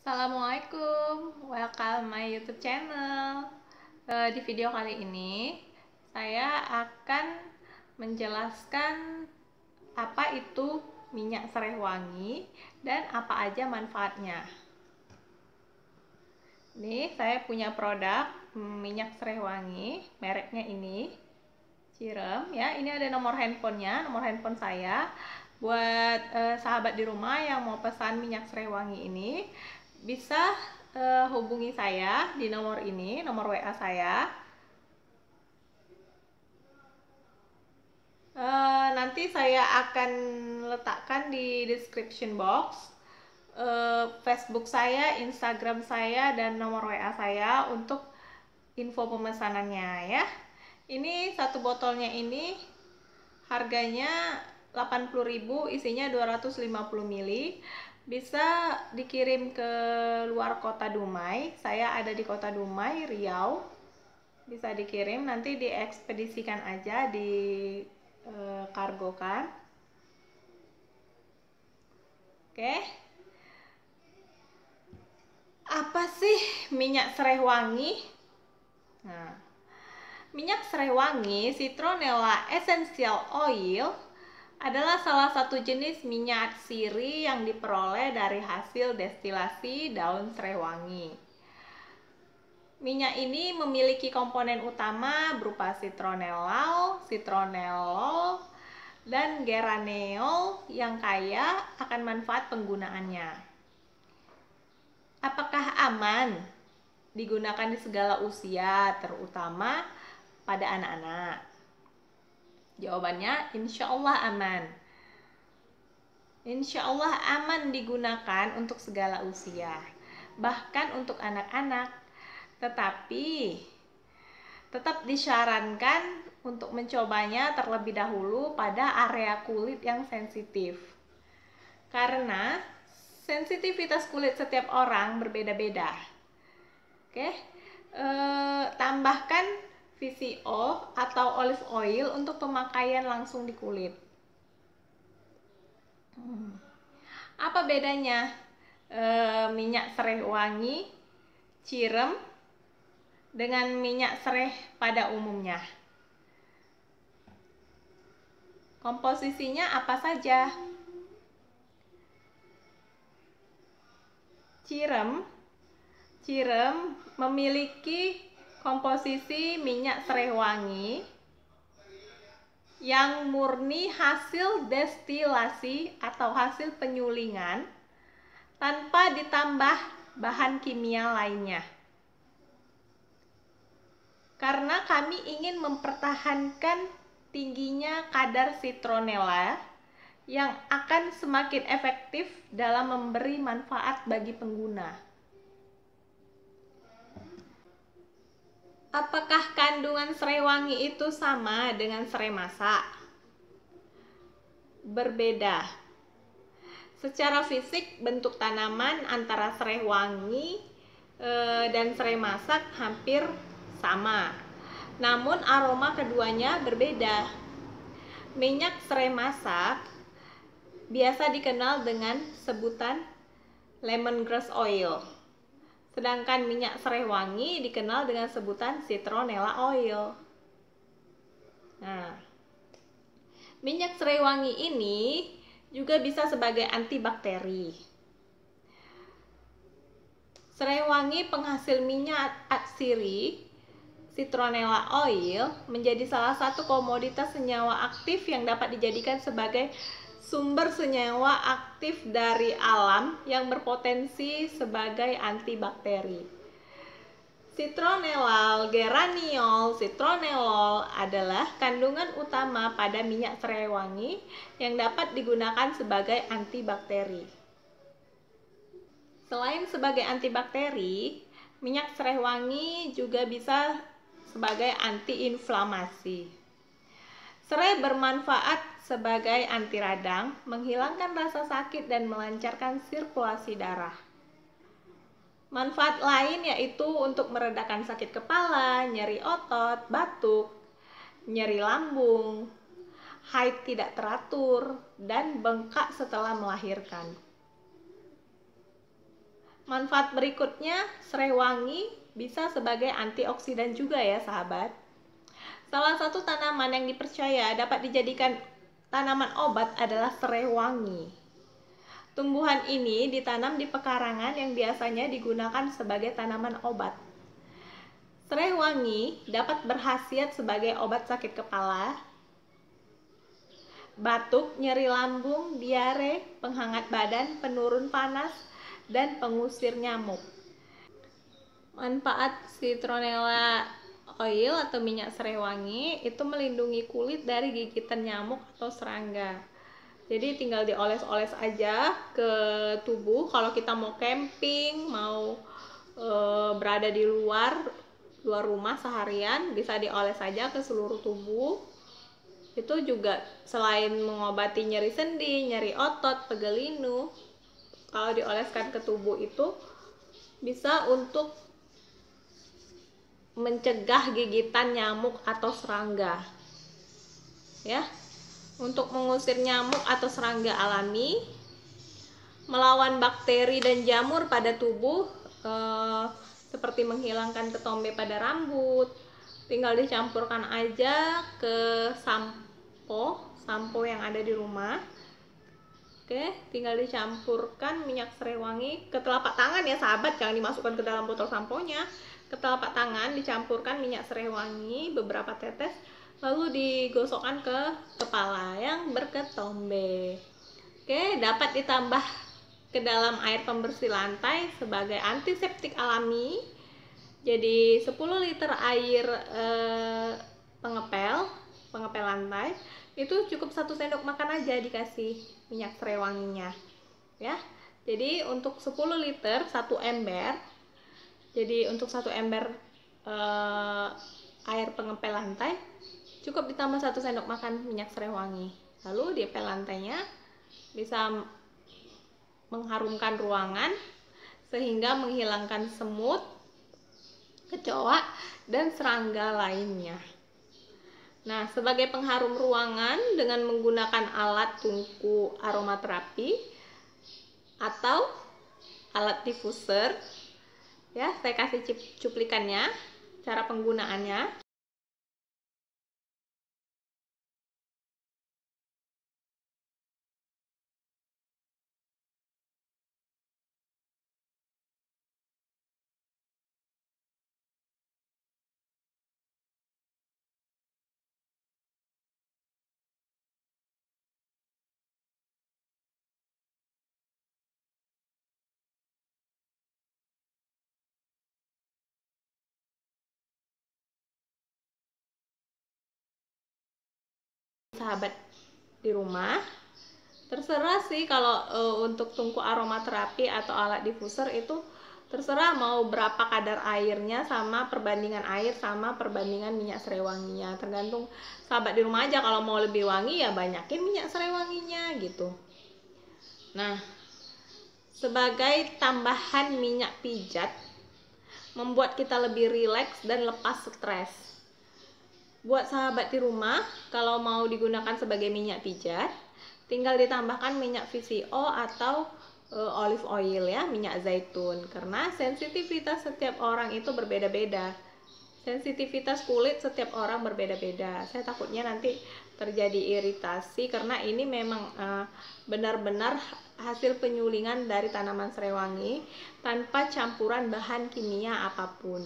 Assalamualaikum, welcome my YouTube channel. Di video kali ini saya akan menjelaskan apa itu minyak serai wangi dan apa aja manfaatnya. Ini saya punya produk minyak serai wangi, mereknya ini Cirem ya. Ini ada nomor handphonenya, nomor handphone saya. Buat sahabat di rumah yang mau pesan minyak serai wangi ini bisa hubungi saya di nomor ini, nomor WA saya. Nanti saya akan letakkan di description box Facebook saya, Instagram saya, dan nomor WA saya untuk info pemesanannya ya. Ini satu botolnya ini harganya 80.000, isinya 250 ml. Bisa dikirim ke luar kota Dumai. Saya ada di kota Dumai, Riau. Bisa dikirim, nanti diekspedisikan aja, di kargokan. Oke. Apa sih minyak serai wangi? Nah, minyak serai wangi Citronella Essential Oil adalah salah satu jenis minyak sirih yang diperoleh dari hasil destilasi daun serai wangi. Minyak ini memiliki komponen utama berupa citronellal, citronellol, dan geraneol yang kaya akan manfaat penggunaannya. Apakah aman digunakan di segala usia, terutama pada anak-anak? Jawabannya insya Allah aman. Insya Allah aman digunakan untuk segala usia, bahkan untuk anak-anak. Tetapi tetap disarankan untuk mencobanya terlebih dahulu pada area kulit yang sensitif. Karena sensitivitas kulit setiap orang berbeda-beda. Oke. Tambahkan VCO atau olive oil untuk pemakaian langsung di kulit. Apa bedanya minyak serai wangi Cirem dengan minyak serai pada umumnya? Komposisinya apa saja? Cirem memiliki komposisi minyak serai wangi yang murni hasil destilasi atau hasil penyulingan tanpa ditambah bahan kimia lainnya. Karena kami ingin mempertahankan tingginya kadar citronella yang akan semakin efektif dalam memberi manfaat bagi pengguna. Apakah kandungan serai wangi itu sama dengan serai masak? Berbeda. Secara fisik, bentuk tanaman antara serai wangi dan serai masak hampir sama. Namun aroma keduanya berbeda. Minyak serai masak biasa dikenal dengan sebutan lemongrass oil. Sedangkan minyak serai wangi dikenal dengan sebutan citronella oil. Nah, minyak serai wangi ini juga bisa sebagai antibakteri. Serai wangi penghasil minyak sirih citronella oil menjadi salah satu komoditas senyawa aktif yang dapat dijadikan sebagai sumber senyawa aktif dari alam yang berpotensi sebagai antibakteri. Citronellal, geraniol, citronellol adalah kandungan utama pada minyak serai wangi yang dapat digunakan sebagai antibakteri. Selain sebagai antibakteri, minyak serai wangi juga bisa sebagai antiinflamasi. Serai bermanfaat sebagai anti radang, menghilangkan rasa sakit dan melancarkan sirkulasi darah. Manfaat lain yaitu untuk meredakan sakit kepala, nyeri otot, batuk, nyeri lambung, haid tidak teratur, dan bengkak setelah melahirkan. Manfaat berikutnya, serai wangi bisa sebagai antioksidan juga ya sahabat. Salah satu tanaman yang dipercaya dapat dijadikan tanaman obat adalah serai wangi. Tumbuhan ini ditanam di pekarangan yang biasanya digunakan sebagai tanaman obat. Serai wangi dapat berkhasiat sebagai obat sakit kepala, batuk, nyeri lambung, diare, penghangat badan, penurun panas, dan pengusir nyamuk. Manfaat citronella oil atau minyak serai wangi itu melindungi kulit dari gigitan nyamuk atau serangga. Jadi tinggal dioles-oles aja ke tubuh. Kalau kita mau camping, mau berada di luar rumah seharian, bisa dioles saja ke seluruh tubuh. Itu juga selain mengobati nyeri sendi, nyeri otot, pegel linu, kalau dioleskan ke tubuh itu bisa untuk mencegah gigitan nyamuk atau serangga. Ya, untuk mengusir nyamuk atau serangga alami, melawan bakteri dan jamur pada tubuh, seperti menghilangkan ketombe pada rambut. Tinggal dicampurkan aja ke sampo yang ada di rumah. Oke, tinggal dicampurkan minyak serai wangi ke telapak tangan ya sahabat, jangan dimasukkan ke dalam botol samponya. Ke telapak tangan dicampurkan minyak serai wangi beberapa tetes, lalu digosokkan ke kepala yang berketombe. Oke, dapat ditambah ke dalam air pembersih lantai sebagai antiseptik alami. Jadi 10 liter air pengepel lantai itu cukup 1 sendok makan aja dikasih minyak serai wanginya ya. Jadi untuk 10 liter 1 ember, jadi untuk 1 ember air pengepel lantai cukup ditambah 1 sendok makan minyak serai wangi, lalu diepel lantainya. Bisa mengharumkan ruangan sehingga menghilangkan semut, kecoa, dan serangga lainnya. Nah, sebagai pengharum ruangan dengan menggunakan alat tungku aromaterapi atau alat diffuser, ya, saya kasih cuplikannya, cara penggunaannya. Sahabat di rumah, terserah sih kalau untuk tungku aromaterapi atau alat diffuser itu terserah mau berapa kadar airnya sama perbandingan air sama perbandingan minyak serai wanginya, tergantung sahabat di rumah aja. Kalau mau lebih wangi ya banyakin minyak serai wanginya gitu. Nah, sebagai tambahan minyak pijat membuat kita lebih rileks dan lepas stres. Buat sahabat di rumah, kalau mau digunakan sebagai minyak pijat, tinggal ditambahkan minyak VCO atau olive oil ya, minyak zaitun. Karena sensitivitas setiap orang itu berbeda-beda. Sensitivitas kulit setiap orang berbeda-beda. Saya takutnya nanti terjadi iritasi karena ini memang benar-benar hasil penyulingan dari tanaman serai wangi tanpa campuran bahan kimia apapun.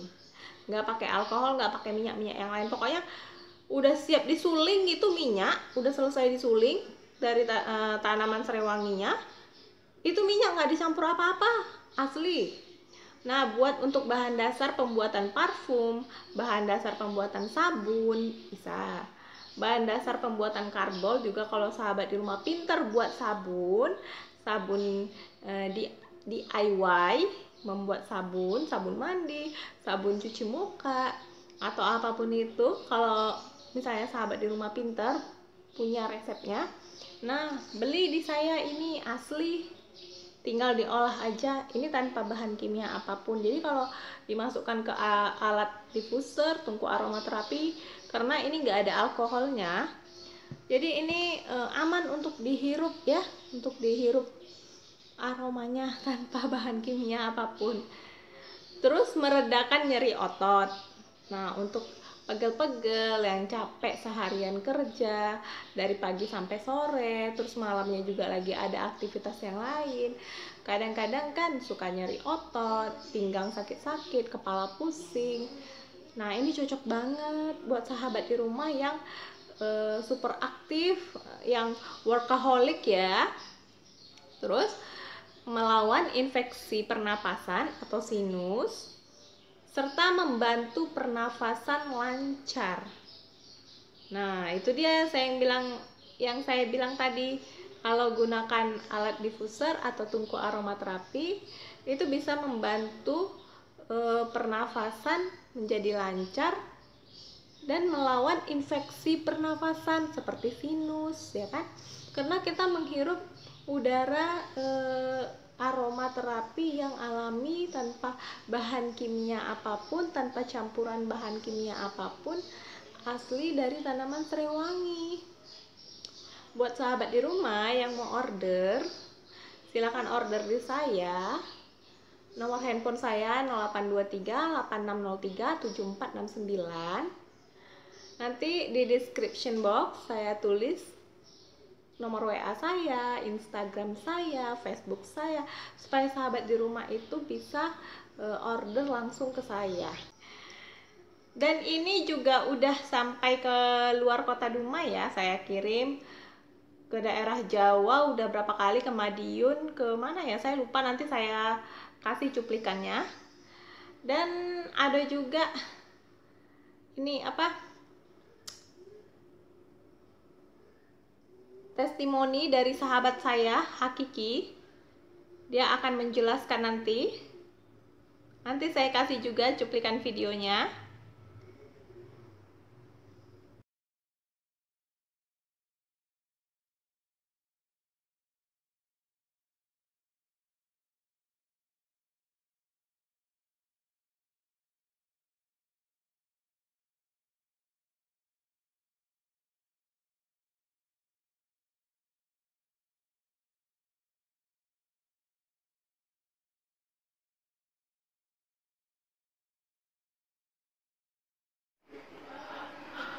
Nggak pakai alkohol, nggak pakai minyak-minyak yang lain. Pokoknya udah siap disuling gitu, minyak udah selesai disuling dari tanaman serai wanginya, itu minyak nggak dicampur apa-apa, asli. Nah, buat untuk bahan dasar pembuatan parfum, bahan dasar pembuatan sabun bisa, bahan dasar pembuatan karbol juga. Kalau sahabat di rumah pinter buat sabun DIY, membuat sabun mandi, sabun cuci muka, atau apapun itu. Kalau misalnya sahabat di rumah pintar punya resepnya, nah beli di saya, ini asli, tinggal diolah aja, ini tanpa bahan kimia apapun. Jadi kalau dimasukkan ke alat diffuser, tungku aromaterapi, karena ini nggak ada alkoholnya, jadi ini aman untuk dihirup ya, untuk dihirup. aromanya tanpa bahan kimia apapun. Terus meredakan nyeri otot. Nah, untuk pegel-pegel yang capek seharian kerja dari pagi sampai sore, terus malamnya juga lagi ada aktivitas yang lain, kadang-kadang kan suka nyeri otot, pinggang sakit-sakit, kepala pusing. Nah, ini cocok banget buat sahabat di rumah yang super aktif, yang workaholic ya. Terus melawan infeksi pernapasan atau sinus, serta membantu pernafasan lancar. Nah, itu dia yang saya bilang tadi, kalau gunakan alat diffuser atau tungku aromaterapi itu bisa membantu pernafasan menjadi lancar dan melawan infeksi pernafasan seperti sinus, ya kan? Karena kita menghirup udara aromaterapi yang alami tanpa bahan kimia apapun, tanpa campuran bahan kimia apapun, asli dari tanaman serai wangi. Buat sahabat di rumah yang mau order, silakan order di saya. Nomor handphone saya 0823 8603 7469. Nanti di description box saya tulis nomor WA saya, Instagram saya, Facebook saya, supaya sahabat di rumah itu bisa order langsung ke saya. Dan ini juga udah sampai ke luar kota Dumai ya, saya kirim ke daerah Jawa udah berapa kali, ke Madiun, ke mana ya saya lupa, nanti saya kasih cuplikannya. Dan ada juga ini testimoni dari sahabat saya, Hakiki. Dia akan menjelaskan nanti saya kasih juga cuplikan videonya.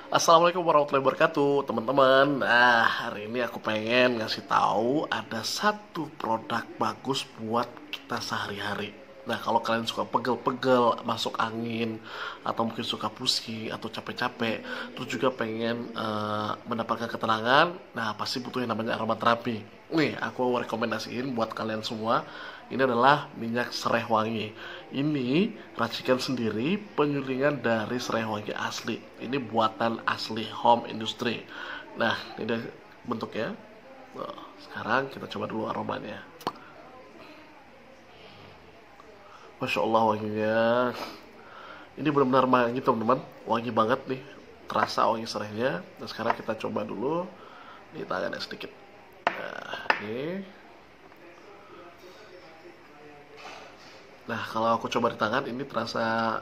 Assalamualaikum warahmatullahi wabarakatuh, teman-teman. Nah, hari ini aku pengen ngasih tahu ada satu produk bagus buat kita sehari-hari. Nah, kalau kalian suka pegel-pegel, masuk angin, atau mungkin suka pusing atau capek-capek, terus juga pengen mendapatkan ketenangan, nah pasti butuh yang namanya aromaterapi. Nih, aku rekomendasiin buat kalian semua. Ini adalah minyak serai wangi. Ini racikan sendiri, penyulingan dari serai wangi asli. Ini buatan asli home industry. Nah, ini dia bentuknya. Nah, sekarang kita coba dulu aromanya. Masya Allah wanginya. Ini benar-benar wangi teman-teman. Wangi banget nih. Terasa wangi serainya. Dan sekarang kita coba dulu. Ini tangannya sedikit. Nah, ini. Nah, kalau aku coba di tangan ini terasa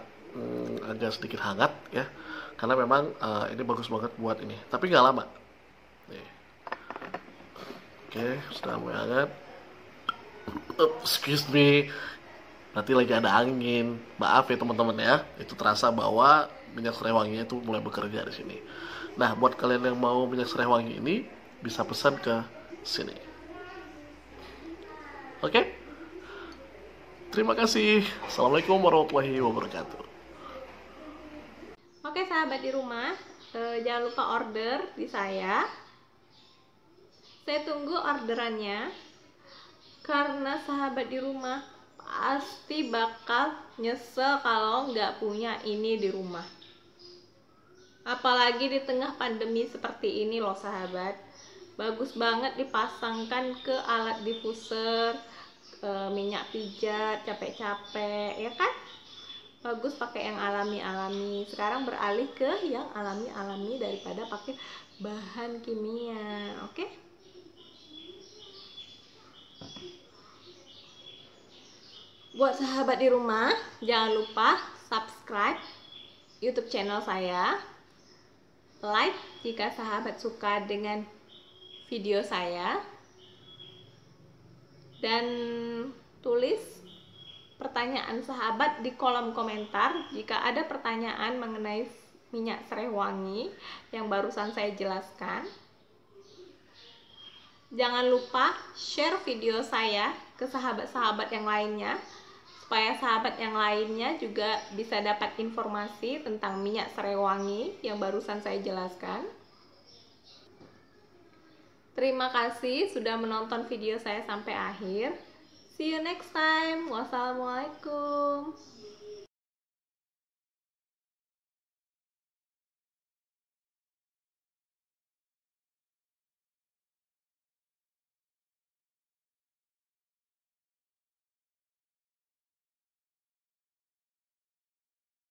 agak sedikit hangat ya, karena memang ini bagus banget buat ini, tapi nggak lama. Nih. Oke, sudah mulai hangat. Excuse me, nanti lagi ada angin. Maaf ya teman-teman ya, itu terasa bahwa minyak serai wanginya itu mulai bekerja di sini. Nah, buat kalian yang mau minyak serai wangi ini bisa pesan ke sini. Oke? Terima kasih. Assalamualaikum warahmatullahi wabarakatuh. Oke sahabat di rumah, jangan lupa order di saya. Saya tunggu orderannya, karena sahabat di rumah pasti bakal nyesel kalau nggak punya ini di rumah. Apalagi di tengah pandemi seperti ini loh sahabat. Bagus banget dipasangkan ke alat diffuser, minyak pijat, capek-capek, ya kan? Bagus pakai yang alami-alami. Sekarang beralih ke yang alami-alami daripada pakai bahan kimia, oke? Buat sahabat di rumah, jangan lupa subscribe YouTube channel saya, like jika sahabat suka dengan video saya, dan tulis pertanyaan sahabat di kolom komentar jika ada pertanyaan mengenai minyak serai wangi yang barusan saya jelaskan. Jangan lupa share video saya ke sahabat-sahabat yang lainnya supaya sahabat yang lainnya juga bisa dapat informasi tentang minyak serai wangi yang barusan saya jelaskan. Terima kasih sudah menonton video saya sampai akhir. See you next time. Wassalamualaikum.